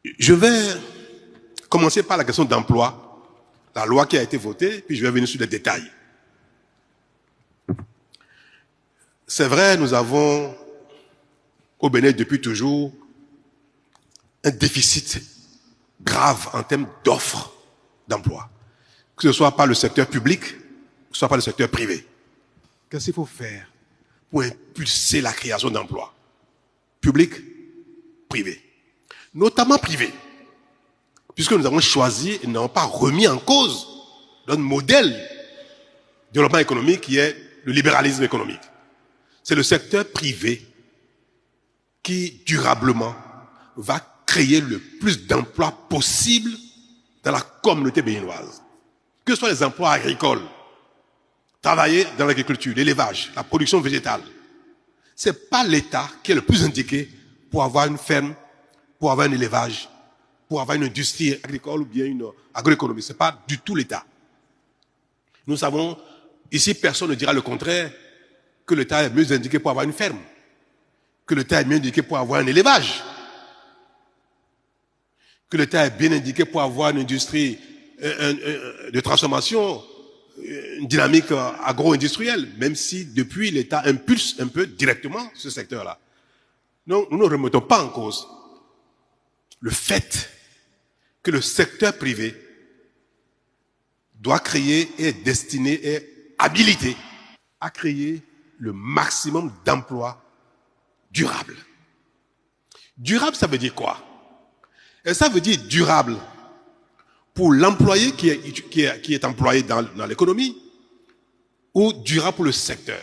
Je vais commencer par la question d'emploi, la loi qui a été votée, puis je vais venir sur les détails. C'est vrai, nous avons au Bénin depuis toujours un déficit grave en termes d'offres d'emploi, que ce soit par le secteur public, que ce soit par le secteur privé. Qu'est-ce qu'il faut faire pour impulser la création d'emplois? Public, privé. Notamment privé. Puisque nous avons choisi et n'avons pas remis en cause notre modèle de développement économique qui est le libéralisme économique. C'est le secteur privé qui, durablement, va créer le plus d'emplois possible dans la communauté béninoise. Que ce soit les emplois agricoles, travailler dans l'agriculture, l'élevage, la production végétale. C'est pas l'État qui est le plus indiqué pour avoir une ferme, pour avoir un élevage, pour avoir une industrie agricole ou bien une agroéconomie. C'est pas du tout l'État. Nous savons, ici personne ne dira le contraire, que l'État est mieux indiqué pour avoir une ferme, que l'État est mieux indiqué pour avoir un élevage, que l'État est bien indiqué pour avoir une industrie de transformation, une dynamique agro-industrielle, même si depuis l'État impulse un peu directement ce secteur-là. Donc nous ne remettons pas en cause le fait que le secteur privé doit créer et est destiné et habilité à créer le maximum d'emplois durables. Durable, ça veut dire quoi? Et ça veut dire durable pour l'employé qui est employé dans l'économie ou durable pour le secteur.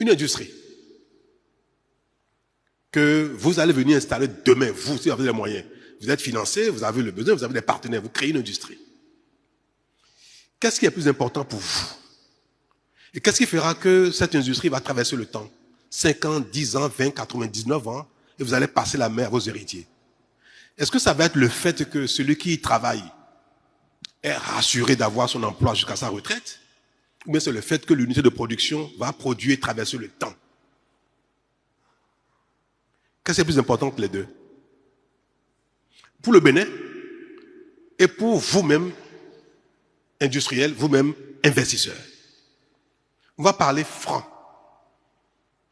Une industrie que vous allez venir installer demain, vous, si vous avez les moyens. Vous êtes financé, vous avez le besoin, vous avez des partenaires, vous créez une industrie. Qu'est-ce qui est plus important pour vous? Et qu'est-ce qui fera que cette industrie va traverser le temps? 5 ans, 10 ans, 20, 99 ans, et vous allez passer la main à vos héritiers. Est-ce que ça va être le fait que celui qui y travaille est rassuré d'avoir son emploi jusqu'à sa retraite? Ou bien c'est le fait que l'unité de production va produire et traverser le temps? Qu'est-ce qui est plus important que les deux? Pour le Bénin et pour vous-même, industriels, vous-même, investisseurs. On va parler franc.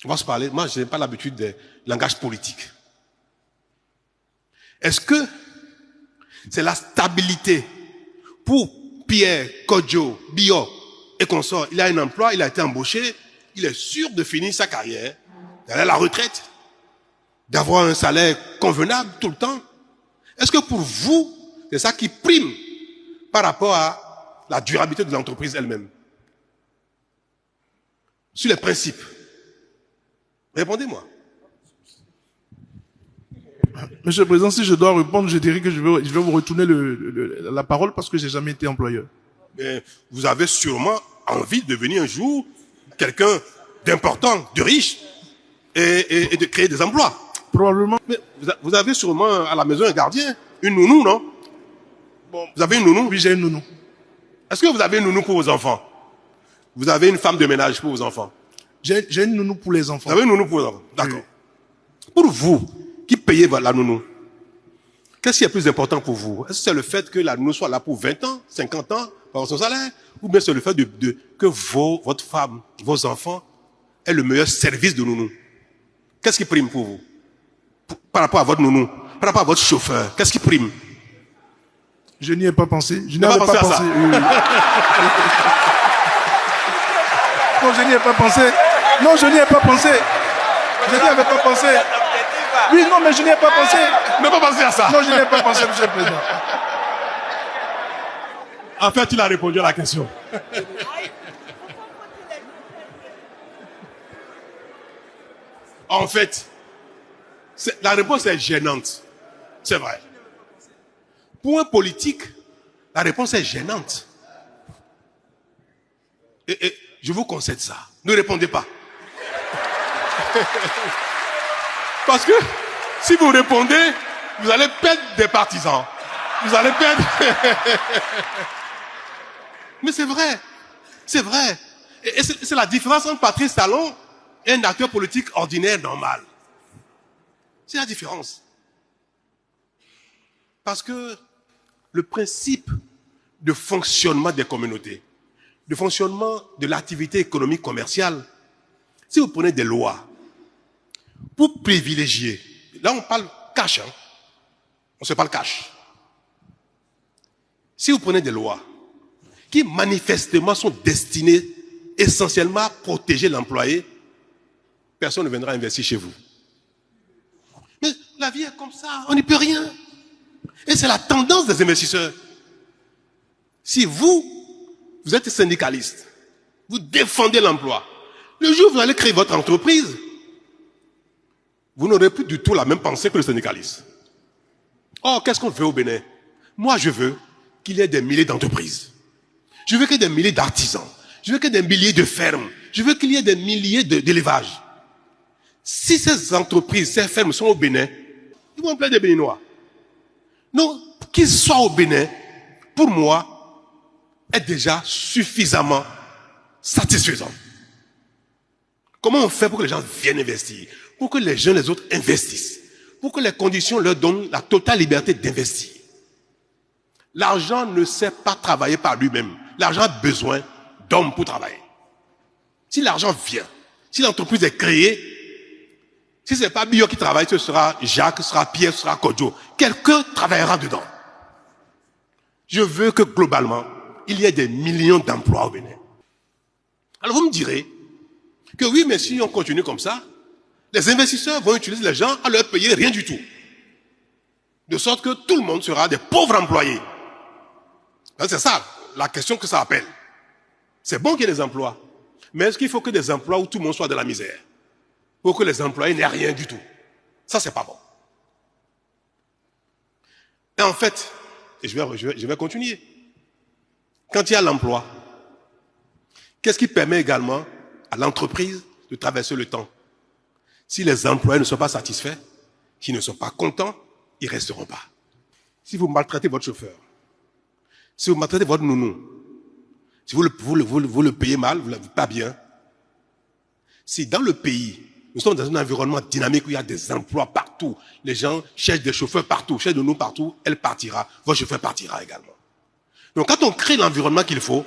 On va se parler, moi je n'ai pas l'habitude des langages politiques. Est-ce que c'est la stabilité pour Pierre, Kodjo, Bio et consorts? Il a un emploi, il a été embauché, il est sûr de finir sa carrière, d'aller à la retraite, d'avoir un salaire convenable tout le temps. Est-ce que pour vous, c'est ça qui prime par rapport à la durabilité de l'entreprise elle-même? Sur les principes. Répondez-moi. Monsieur le Président, si je dois répondre, je dirais que je vais vous retourner la parole parce que j'ai jamais été employeur. Mais vous avez sûrement envie de devenir un jour quelqu'un d'important, de riche et de créer des emplois. Probablement. Mais vous avez sûrement à la maison un gardien, une nounou, non? Bon, vous avez une nounou? Oui, j'ai une nounou. Est-ce que vous avez une nounou pour vos enfants? Vous avez une femme de ménage pour vos enfants? J'ai une nounou pour les enfants. Vous avez une nounou pour vos enfants? D'accord. Oui. Pour vous, qui payez la nounou, qu'est-ce qui est plus important pour vous? Est-ce que c'est le fait que la nounou soit là pour 20 ans, 50 ans, par son salaire? Ou bien c'est le fait que votre femme, vos enfants, aient le meilleur service de nounou? Qu'est-ce qui prime pour vous? Par rapport à votre nounou, par rapport à votre chauffeur, qu'est-ce qui prime? Je n'y ai pas pensé. Je n'y avais pas pensé. Non, je n'y ai pas pensé. Non, je n'y ai pas pensé. Je n'y avais pas pensé. Oui, non, mais je n'y ai pas pensé. Ne pas penser à ça. Non, je n'y ai pas pensé, Monsieur le Président. En fait, il a répondu à la question. En fait, la réponse est gênante. C'est vrai. Pour un politique, la réponse est gênante. Et je vous concède ça. Ne répondez pas. Parce que si vous répondez, vous allez perdre des partisans. Vous allez perdre... Mais c'est vrai. C'est vrai. Et c'est la différence entre Patrice Talon et un acteur politique ordinaire normal. C'est la différence. Parce que le principe de fonctionnement des communautés, de fonctionnement de l'activité économique commerciale, si vous prenez des lois pour privilégier, là on parle cash, hein, on se parle cash. Si vous prenez des lois qui manifestement sont destinées essentiellement à protéger l'employé, personne ne viendra investir chez vous. Mais la vie est comme ça, on n'y peut rien. Et c'est la tendance des investisseurs. Si vous êtes syndicaliste, vous défendez l'emploi, le jour où vous allez créer votre entreprise, vous n'aurez plus du tout la même pensée que le syndicaliste. Or, qu'est-ce qu'on veut au Bénin? Moi, je veux qu'il y ait des milliers d'entreprises. Je veux qu'il y ait des milliers d'artisans. Je veux qu'il y ait des milliers de fermes. Je veux qu'il y ait des milliers d'élevages. Si ces entreprises, ces fermes sont au Bénin, ils vont plein des Béninois. Donc, qu'ils soient au Bénin, pour moi, est déjà suffisamment satisfaisant. Comment on fait pour que les gens viennent investir? Pour que les gens, les autres investissent? Pour que les conditions leur donnent la totale liberté d'investir? L'argent ne sait pas travailler par lui-même. L'argent a besoin d'hommes pour travailler. Si l'argent vient, si l'entreprise est créée, si ce n'est pas Bio qui travaille, ce sera Jacques, ce sera Pierre, ce sera Kodjo. Quelqu'un travaillera dedans. Je veux que globalement, il y ait des millions d'emplois au Bénin. Alors vous me direz que oui, mais si on continue comme ça, les investisseurs vont utiliser les gens à leur payer rien du tout. De sorte que tout le monde sera des pauvres employés. C'est ça la question que ça appelle. C'est bon qu'il y ait des emplois, mais est-ce qu'il faut que des emplois où tout le monde soit de la misère? Pour que les employés n'aient rien du tout. Ça, c'est pas bon. Et en fait, et je vais continuer. Quand il y a l'emploi, qu'est-ce qui permet également à l'entreprise de traverser le temps? Si les employés ne sont pas satisfaits, s'ils ne sont pas contents, ils ne resteront pas. Si vous maltraitez votre chauffeur, si vous maltraitez votre nounou, si vous le payez mal, vous ne l'avez pas bien, si dans le pays, nous sommes dans un environnement dynamique où il y a des emplois partout, les gens cherchent des chauffeurs partout, cherchent de nous partout, elle partira, votre chauffeur partira également. Donc quand on crée l'environnement qu'il faut,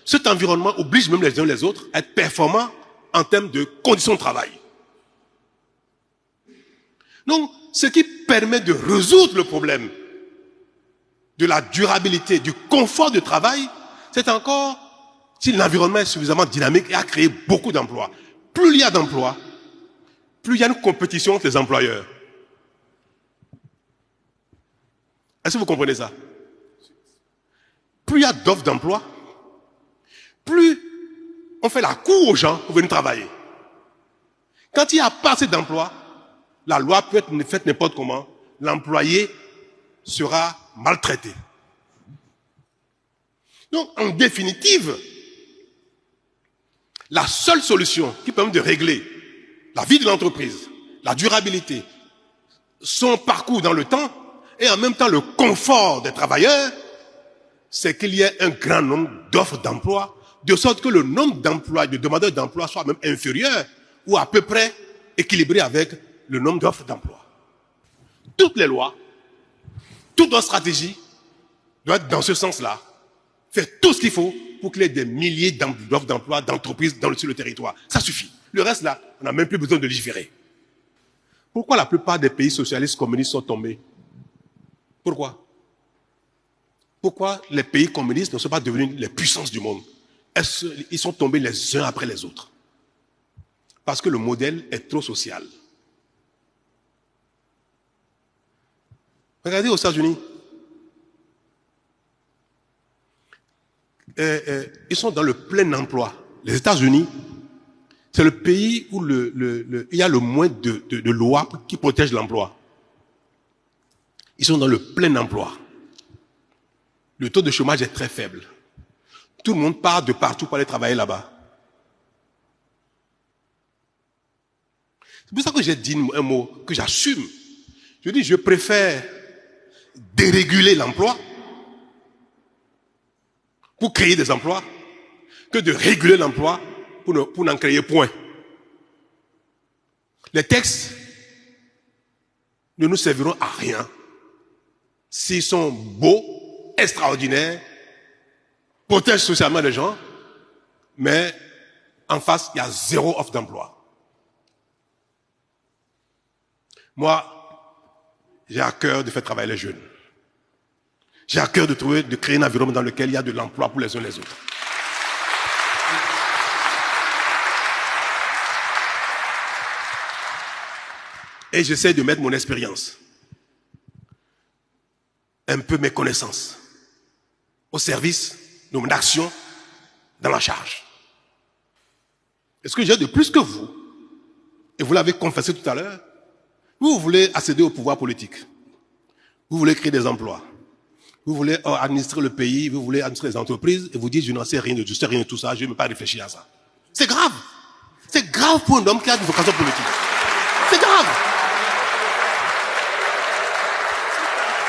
cet environnement oblige même les uns les autres à être performants en termes de conditions de travail. Donc, ce qui permet de résoudre le problème de la durabilité, du confort de travail, c'est encore si l'environnement est suffisamment dynamique et a créé beaucoup d'emplois. Plus il y a d'emplois, plus il y a une compétition entre les employeurs. Est-ce que vous comprenez ça? Plus il y a d'offres d'emploi, plus on fait la cour aux gens pour venir travailler. Quand il n'y a pas assez d'emplois, la loi peut être faite n'importe comment, l'employé sera maltraité. Donc, en définitive, la seule solution qui permet de régler la vie de l'entreprise, la durabilité, son parcours dans le temps et en même temps le confort des travailleurs, c'est qu'il y ait un grand nombre d'offres d'emploi, de sorte que le nombre d'emplois, de demandeurs d'emploi soit même inférieur ou à peu près équilibré avec le nombre d'offres d'emploi. Toutes les lois, toute notre stratégie doit être dans ce sens-là. Faire tout ce qu'il faut pour qu'il y ait des milliers d'offres d'emploi, d'entreprises sur le territoire. Ça suffit. Le reste là, on n'a même plus besoin de légiférer. Pourquoi la plupart des pays socialistes communistes sont tombés? Pourquoi? Pourquoi les pays communistes ne sont pas devenus les puissances du monde? Ils sont tombés les uns après les autres. Parce que le modèle est trop social. Regardez aux États-Unis. Ils sont dans le plein emploi. Les États-Unis, c'est le pays où il y a le moins de lois qui protègent l'emploi. Ils sont dans le plein emploi. Le taux de chômage est très faible. Tout le monde part de partout pour aller travailler là-bas. C'est pour ça que j'ai dit un mot que j'assume. Je dis, je préfère déréguler l'emploi pour créer des emplois que de réguler l'emploi pour n'en créer point. Les textes ne nous serviront à rien s'ils sont beaux, extraordinaires, protègent socialement les gens, mais en face, il y a 0 offre d'emploi. Moi, j'ai à cœur de faire travailler les jeunes. J'ai à cœur de créer un environnement dans lequel il y a de l'emploi pour les uns et les autres. Et j'essaie de mettre mon expérience, un peu mes connaissances, au service de mon action dans la charge. Est-ce que j'ai de plus que vous? Et vous l'avez confessé tout à l'heure. Vous voulez accéder au pouvoir politique. Vous voulez créer des emplois. Vous voulez administrer le pays, vous voulez administrer les entreprises, et vous dites, je n'en sais rien de tout ça, je ne vais même pas réfléchir à ça. C'est grave. C'est grave pour un homme qui a une vocation politique. C'est grave.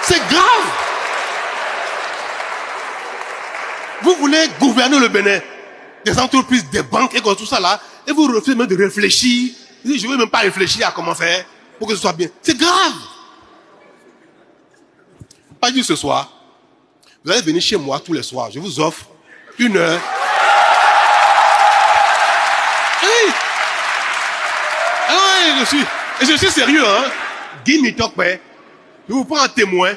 C'est grave. Vous voulez gouverner le Bénin, des entreprises, des banques et tout ça là, et vous refusez même de réfléchir. Vous dites, je ne veux même pas réfléchir à comment faire pour que ce soit bien. C'est grave. Pas dit ce soir, vous allez venir chez moi tous les soirs. Je vous offre 1 heure. Oui. Ah oui, je suis sérieux, hein. Guy Mitokpe, je vous prends un témoin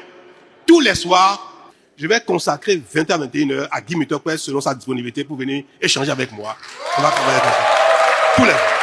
tous les soirs. Je vais consacrer 20 à 21 heures à Guy Mitokpe selon sa disponibilité pour venir échanger avec moi. On va travailler avec ça. Tous les